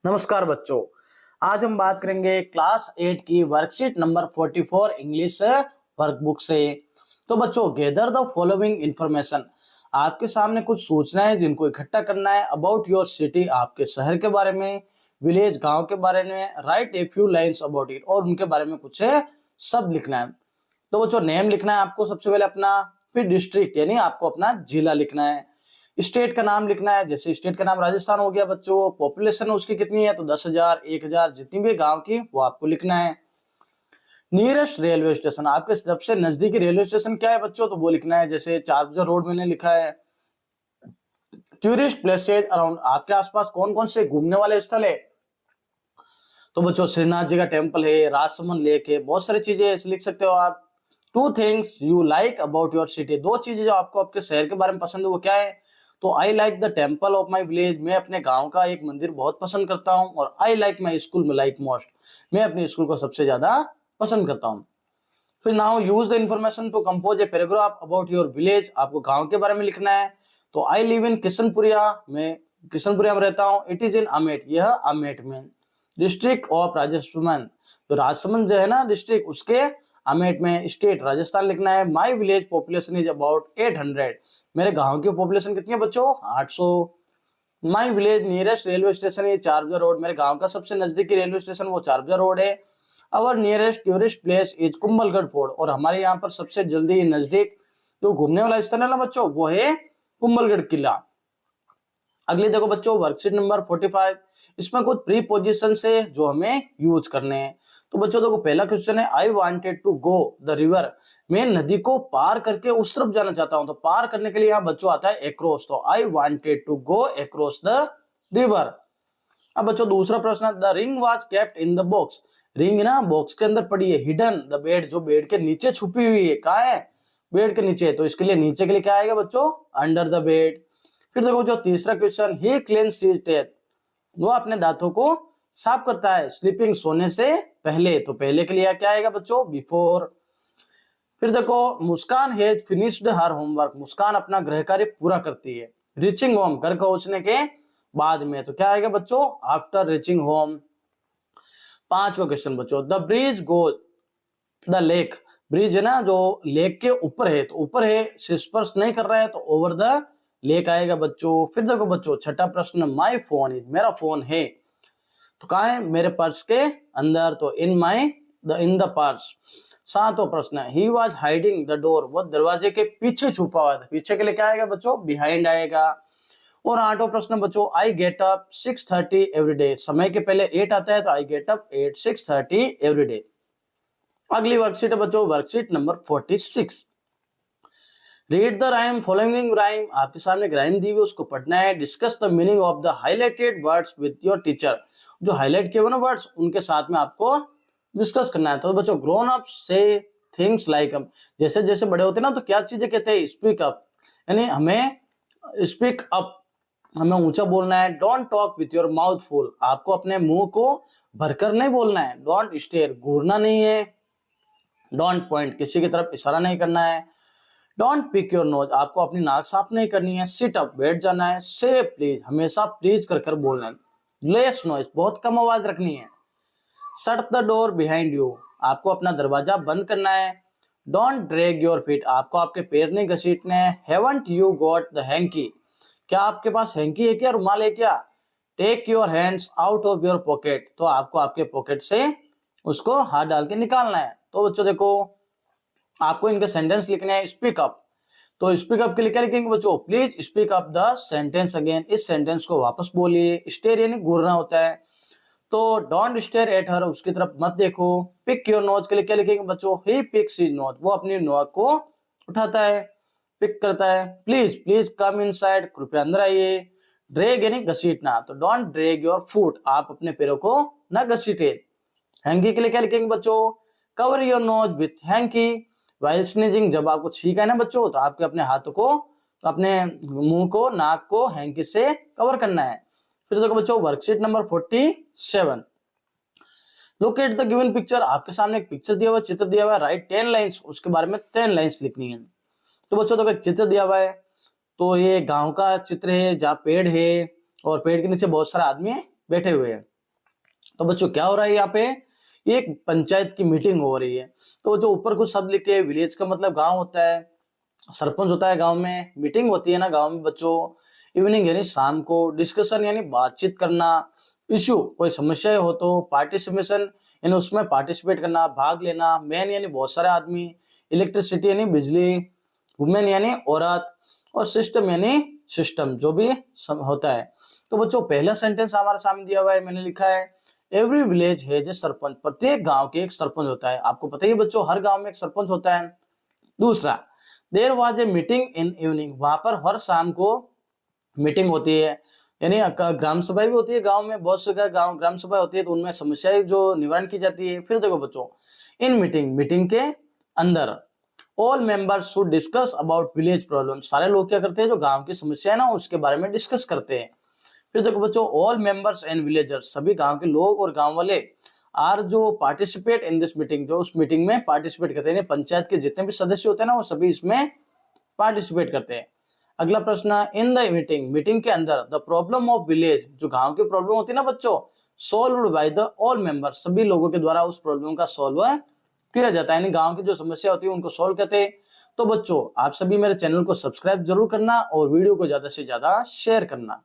नमस्कार बच्चों। आज हम बात करेंगे क्लास 8 की वर्कशीट नंबर 44 इंग्लिश वर्कबुक से। तो बच्चों, गेदर द फॉलोइंग इंफॉर्मेशन। आपके सामने कुछ सूचनाएं जिनको इकट्ठा करना है अबाउट योर सिटी, आपके शहर के बारे में, विलेज गांव के बारे में, right a few lines about it, और उनके बारे में कुछ सब लिखना है। तो बच्चों, नेम लिखना है आपको सबसे पहले अपना, फिर डिस्ट्रिक्ट यानी आपको अपना जिला लिखना है, स्टेट का नाम लिखना है। जैसे स्टेट का नाम राजस्थान हो गया बच्चों, पॉपुलेशन उसकी कितनी है तो 10,000 1,000 जितनी भी गांव की वो आपको लिखना है। नियरेस्ट रेलवे स्टेशन, आपके सबसे नजदीकी रेलवे स्टेशन क्या है बच्चों तो वो लिखना है। जैसे चारबाजार रोड मैंने लिखा है। टूरिस्ट प्लेसेज अराउंड, आपके आसपास कौन कौन से घूमने वाले स्थल है तो बच्चों श्रीनाथ जी का टेम्पल है, राजसमंद लेक है, बहुत सारी चीजें ऐसे लिख सकते हो आप। Two things you like about your city, दो चीजें जो आपको आपके शहर के बारे में पसंद है वो क्या है तो I like the temple of my village, मैं अपने गांव का एक मंदिर बहुत पसंद करता हूँ। और आई लाइक माई स्कूल में लाइक मोस्ट, मैं अपने स्कूल को सबसे ज्यादा पसंद करता हूँ। फिर now use the information to compose a paragraph about your village, आपको गांव के बारे में लिखना है। तो आई लिव इन किशनपुरिया, मैं किशनपुरिया में रहता हूँ। इट इज इन अमेठ, यह अमेठ में। डिस्ट्रिक्ट ऑफ राजस्थान, तो राजसमंद जो है ना डिस्ट्रिक्ट, उसके अमेठ में। स्टेट राजस्थान लिखना है। My village population is about 800, मेरे गांव की पॉपुलेशन कितनी है बच्चों 800। My village nearest railway station है चारबाजार रोड, मेरे गांव का सबसे नजदीकी रेलवे स्टेशन वो चारबाजार रोड है। Our nearest tourist place is Kumbhalgarh fort, और हमारे यहाँ पर सबसे जल्दी नजदीक जो घूमने वाला स्थल है ना बच्चों वो है कुंभलगढ़ किला। अगली देखो बच्चों वर्कशीट नंबर 45, इसमें कुछ प्रीपोजिशन है जो हमें यूज करने हैं। तो बच्चों देखो पहला क्वेश्चन है I wanted to go the river, मैं नदी को पार करके उस तरफ जाना चाहता हूं। तो पार करने के लिए यहाँ बच्चों आता है एक्रॉस, तो I wanted to go across the river. अब बच्चों दूसरा प्रश्न, the ring was kept in the box, ring ना बॉक्स के अंदर पड़ी है। हिडन द बेड, जो बेड के नीचे छुपी हुई है, कहाँ है बेड के नीचे, तो इसके लिए नीचे के लिए क्या आएगा बच्चों अंडर द बेड। फिर देखो जो तीसरा क्वेश्चन, ही क्लीन्स हिज टीथ, वो अपने दांतों को साफ करता है स्लीपिंग, सोने से पहले, तो पहले के लिए क्या आएगा बच्चों बिफोर। फिर देखो मुस्कान हैज फिनिश्ड हर होमवर्क, मुस्कान अपना गृह कार्य पूरा करती है। रीचिंग होम, घर पहुंचने के बाद में, तो क्या आएगा बच्चों आफ्टर रीचिंग होम। पांचवा क्वेश्चन बच्चों, the bridge goes the lake, bridge है ना जो लेक के ऊपर है, तो ऊपर है स्पर्श नहीं कर रहा है तो ओवर द लेक आएगा बच्चों। फिर देखो बच्चों छठा प्रश्न, माई फोन इज, मेरा फोन है तो कहाँ है मेरे पर्स के अंदर, तो इन माई इन द पर्स। सातवां प्रश्न, he was hiding the door, वो दरवाजे के पीछे छुपा हुआ था, पीछे के लिए क्या आएगा बच्चों बिहाइंड आएगा। और आठवां प्रश्न बच्चों, I get up 6:30 every day, समय के पहले 8 आता है तो I get up at 6:30 every day. अगली वर्कशीट है बच्चों worksheet number 46, read the rhyme following rhyme, आपके सामने एक राइम दी हुई उसको पढ़ना है। Discuss the meaning of the highlighted words with your teacher, जो हाईलाइट किए हुए ना वर्ड्स उनके साथ में आपको डिस्कस करना है। तो बच्चों ग्रोन अप से थिंग्स लाइक, जैसे जैसे बड़े होते हैं ना तो क्या चीजें कहते हैं स्पीक अप, यानी हमें स्पीक अप, हमें ऊंचा बोलना है। Don't talk with your mouth full, आपको अपने मुंह को भरकर नहीं बोलना है। डोंट स्टेयर, घूरना नहीं है। डोंट पॉइंट, किसी की तरफ इशारा नहीं करना है। डोंट पिक योर नोज, आपको अपनी नाक साफ नहीं करनी है। सिट अप, बैठ जाना है। से प्लीज, हमेशा प्लीज कर कर बोलना है। लेस नॉइज, बहुत कम आवाज रखनी है। Shut the door behind you, आपको अपना दरवाजा बंद करना है। डोंट ड्रैग योर फीट, आपको आपके पैर नहीं घसीटने हैं। Haven't you got the hanky, क्या आपके पास हैंकी है क्या, रुमाल है क्या। Take your hands out of your pocket, तो आपको आपके पॉकेट से उसको हाथ डाल के निकालना है। तो बच्चों देखो आपको इनके सेंटेंस लिखने हैं। स्पीक अप, तो स्पीक अप के लिए क्या लिखेंगे बच्चों, please speak up the sentence again, इस सेंटेंस को वापस बोलिए। स्टेयर यानी घूरना होता है, तो डोंट स्टेयर एट हर, उसकी तरफ मत देखो। पिक योर नोज के लिए क्या लिखेंगे बच्चों, ही पिक्स हिज नोज, वो अपनी नोज को उठाता है, पिक करता है। प्लीज प्लीज कम इनसाइड, कृपया अंदर आइए। ड्रैग यानी घसीटना, तो डोंट ड्रैग योर फुट, आप अपने पैरों को न घसीटे। हैंकी के लिए क्या लिखेंगे बच्चों, cover your nose with hanky while sneezing, जब आपको छींक है ना बच्चों तो आपके अपने हाथों को, अपने मुंह को, नाक को हैंकी से कवर करना है। फिर देखो बच्चों worksheet number 47, look at the given picture, आपके सामने एक पिक्चर दिया हुआ है, चित्र दिया हुआ है। राइट 10 लाइंस, उसके बारे में 10 लाइंस लिखनी है। तो बच्चों देखो एक चित्र दिया हुआ है, तो ये गांव का चित्र है जहाँ पेड़ है और पेड़ के नीचे बहुत सारे आदमी बैठे हुए हैं। तो बच्चों क्या हो रहा है यहाँ पे, ये एक पंचायत की मीटिंग हो रही है। तो जो ऊपर कुछ शब्द लिखे, विलेज का मतलब गांव होता है, सरपंच होता है गांव में, मीटिंग होती है ना गांव में बच्चों, इवनिंग यानी शाम को, डिस्कशन यानी बातचीत करना, इश्यू कोई समस्या हो तो, पार्टिसिपेशन यानी उसमें पार्टिसिपेट करना, भाग लेना, मैन यानी बहुत सारे आदमी, इलेक्ट्रिसिटी यानी बिजली, वुमेन यानी औरत, और सिस्टम यानी सिस्टम जो भी होता है। तो बच्चों पहला सेंटेंस हमारे सामने दिया हुआ है, मैंने लिखा है every village has a sarpanch, प्रत्येक गांव के एक सरपंच होता है। आपको पता ही है बच्चों, हर गांव में एक सरपंच होता है। दूसरा, there was a meeting in evening, वहां पर हर शाम को मीटिंग होती है, यानी ग्राम सभा भी होती है गांव में, बहुत से गांव ग्राम सभा होती है, तो उनमें समस्याएं जो निवारण की जाती है। फिर देखो बच्चों, इन मीटिंग, मीटिंग के अंदर all members should discuss about village problem, सारे लोग क्या करते हैं, जो गांव की समस्या है ना उसके बारे में डिस्कस करते हैं। फिर देखो बच्चों, ऑल मेंबर्स एंड विलेजर्स, सभी गांव के लोग और गांव वाले, आर जो पार्टिसिपेट इन दिस मीटिंग, जो उस मीटिंग में पार्टिसिपेट करते हैं, पंचायत के जितने भी सदस्य होते हैं ना वो सभी इसमें पार्टिसिपेट करते हैं। अगला प्रश्न, इन द मीटिंग, मीटिंग के अंदर द प्रॉब्लम ऑफ विलेज, जो गांव की प्रॉब्लम होती है ना बच्चों, solved by the all members, सभी लोगों के द्वारा उस प्रॉब्लम का सॉल्व किया जाता है, यानी गांव की जो समस्या होती है उनको सॉल्व करते हैं। तो बच्चों आप सभी मेरे चैनल को सब्सक्राइब जरूर करना और वीडियो को ज्यादा से ज्यादा शेयर करना।